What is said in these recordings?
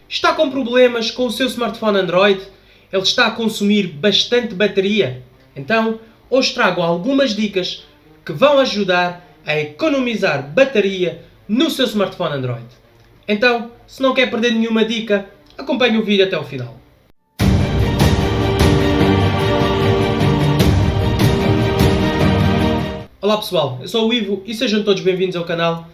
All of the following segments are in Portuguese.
Está com problemas com o seu smartphone Android? Ele está a consumir bastante bateria? Então, hoje trago algumas dicas que vão ajudar a economizar bateria no seu smartphone Android. Então, se não quer perder nenhuma dica, acompanhe o vídeo até o final. Olá pessoal, eu sou o Ivo e sejam todos bem-vindos ao canal.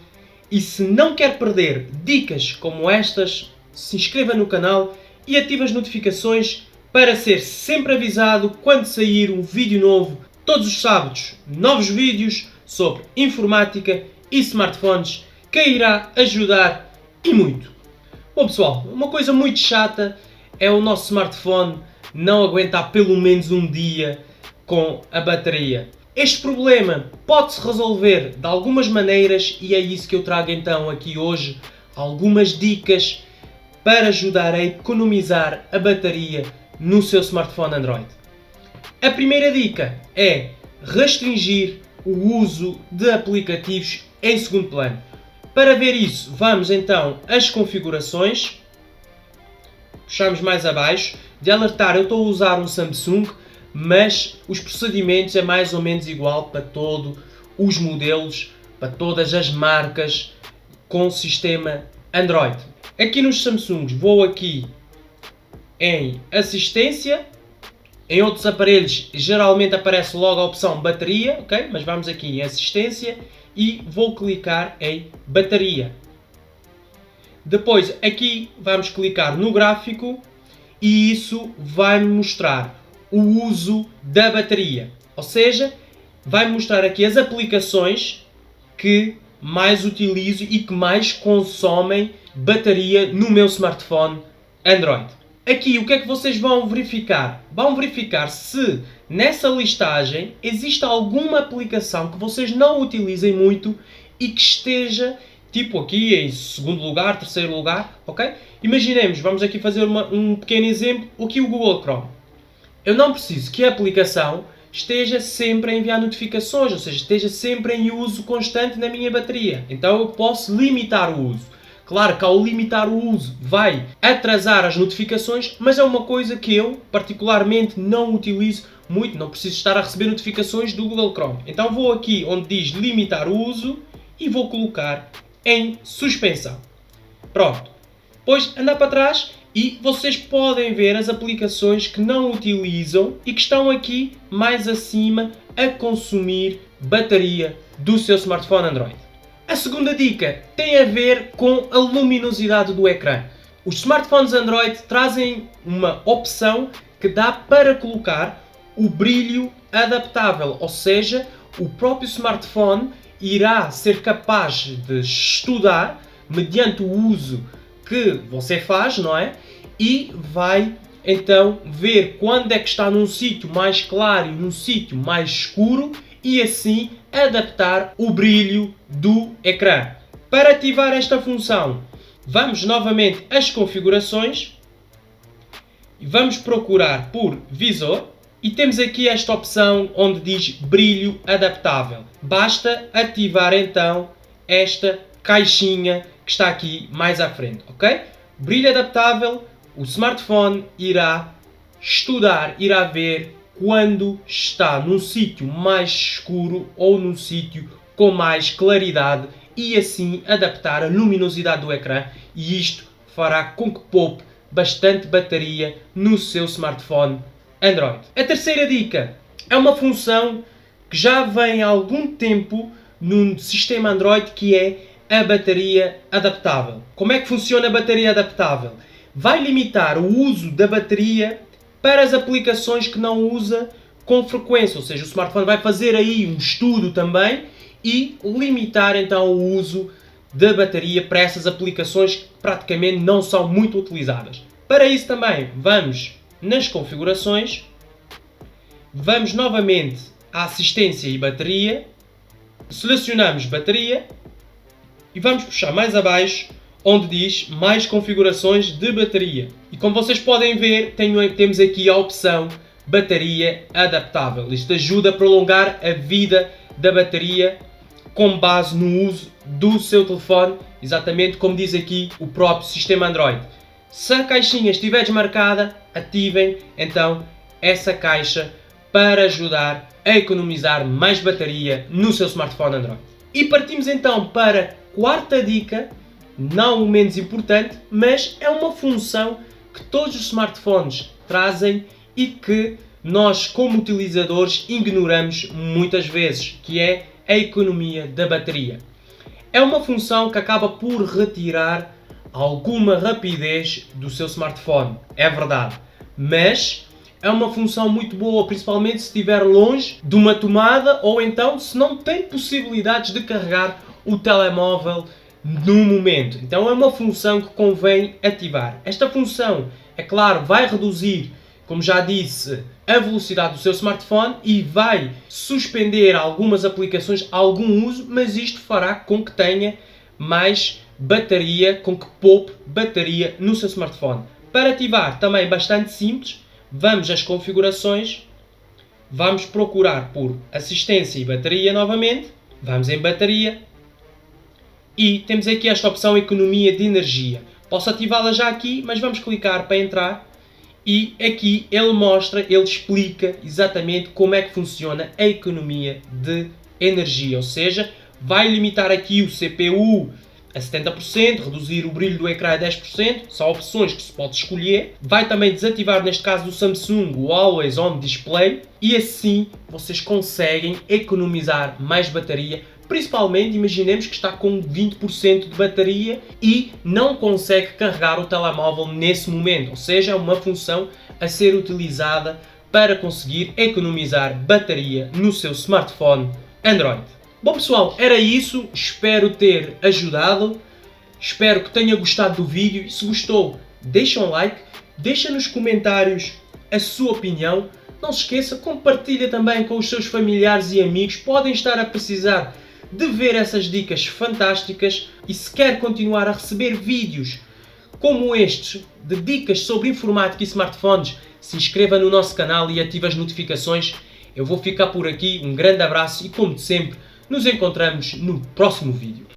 E se não quer perder dicas como estas, se inscreva no canal e ative as notificações para ser sempre avisado quando sair um vídeo novo. Todos os sábados, novos vídeos sobre informática e smartphones que irá ajudar e muito. Bom pessoal, uma coisa muito chata é o nosso smartphone não aguentar pelo menos um dia com a bateria. Este problema pode-se resolver de algumas maneiras e é isso que eu trago então aqui hoje, algumas dicas para ajudar a economizar a bateria no seu smartphone Android. A primeira dica é restringir o uso de aplicativos em segundo plano. Para ver isso, vamos então às configurações, puxamos mais abaixo, de alertar, eu estou a usar um Samsung, mas os procedimentos é mais ou menos igual para todos os modelos, para todas as marcas com sistema Android. Aqui nos Samsungs vou aqui em assistência, em outros aparelhos geralmente aparece logo a opção bateria, ok? Mas vamos aqui em assistência e vou clicar em bateria. Depois aqui vamos clicar no gráfico e isso vai-me mostrar o uso da bateria, ou seja, vai mostrar aqui as aplicações que mais utilizo e que mais consomem bateria no meu smartphone Android. Aqui o que é que vocês vão verificar? Vão verificar se nessa listagem existe alguma aplicação que vocês não utilizem muito e que esteja tipo aqui em segundo lugar, terceiro lugar, ok? Imaginemos, vamos aqui fazer um pequeno exemplo, aqui o Google Chrome. Eu não preciso que a aplicação esteja sempre a enviar notificações, ou seja, esteja sempre em uso constante na minha bateria. Então eu posso limitar o uso. Claro que ao limitar o uso vai atrasar as notificações, mas é uma coisa que eu particularmente não utilizo muito, não preciso estar a receber notificações do Google Chrome. Então vou aqui onde diz limitar o uso e vou colocar em suspensão. Pronto. Depois andar para trás e vocês podem ver as aplicações que não utilizam e que estão aqui mais acima a consumir bateria do seu smartphone Android. A segunda dica tem a ver com a luminosidade do ecrã. Os smartphones Android trazem uma opção que dá para colocar o brilho adaptável, ou seja, o próprio smartphone irá ser capaz de estudar mediante o uso que você faz, não é? E vai então ver quando é que está num sítio mais claro e num sítio mais escuro e assim adaptar o brilho do ecrã. Para ativar esta função, vamos novamente às configurações e vamos procurar por visor e temos aqui esta opção onde diz brilho adaptável. Basta ativar então esta caixinha que está aqui mais à frente, ok? Brilho adaptável, o smartphone irá estudar, irá ver quando está num sítio mais escuro ou num sítio com mais claridade e assim adaptar a luminosidade do ecrã e isto fará com que poupe bastante bateria no seu smartphone Android. A terceira dica é uma função que já vem há algum tempo no sistema Android que é a bateria adaptável. Como é que funciona a bateria adaptável? Vai limitar o uso da bateria para as aplicações que não usa com frequência, ou seja, o smartphone vai fazer aí um estudo também e limitar então o uso da bateria para essas aplicações que praticamente não são muito utilizadas. Para isso também vamos nas configurações, vamos novamente à assistência e bateria, selecionamos bateria e vamos puxar mais abaixo onde diz mais configurações de bateria. E como vocês podem ver, temos aqui a opção bateria adaptável. Isto ajuda a prolongar a vida da bateria com base no uso do seu telefone, exatamente como diz aqui o próprio sistema Android. Se a caixinha estiver desmarcada, ativem então essa caixa para ajudar a economizar mais bateria no seu smartphone Android. E partimos então para a quarta dica, não o menos importante, mas é uma função que todos os smartphones trazem e que nós, como utilizadores, ignoramos muitas vezes, que é a economia da bateria. É uma função que acaba por retirar alguma rapidez do seu smartphone, é verdade, mas é uma função muito boa, principalmente se estiver longe de uma tomada ou então se não tem possibilidades de carregar o telemóvel no momento. Então é uma função que convém ativar. Esta função, é claro, vai reduzir, como já disse, a velocidade do seu smartphone e vai suspender algumas aplicações, algum uso, mas isto fará com que tenha mais bateria, com que poupe bateria no seu smartphone. Para ativar, também bastante simples, vamos às configurações, vamos procurar por assistência e bateria novamente, vamos em bateria e temos aqui esta opção economia de energia. Posso ativá-la já aqui, mas vamos clicar para entrar e aqui ele mostra, ele explica exatamente como é que funciona a economia de energia, ou seja, vai limitar aqui o CPU a 70%, reduzir o brilho do ecrã a 10%, são opções que se pode escolher. Vai também desativar, neste caso do Samsung, o Always On Display e assim vocês conseguem economizar mais bateria. Principalmente, imaginemos que está com 20% de bateria e não consegue carregar o telemóvel nesse momento, ou seja, é uma função a ser utilizada para conseguir economizar bateria no seu smartphone Android. Bom pessoal, era isso, espero ter ajudado, espero que tenha gostado do vídeo e se gostou, deixa um like, deixa nos comentários a sua opinião, não se esqueça, compartilha também com os seus familiares e amigos, podem estar a precisar de ver essas dicas fantásticas e se quer continuar a receber vídeos como estes de dicas sobre informática e smartphones, se inscreva no nosso canal e ative as notificações. Eu vou ficar por aqui, um grande abraço e como sempre, nos encontramos no próximo vídeo.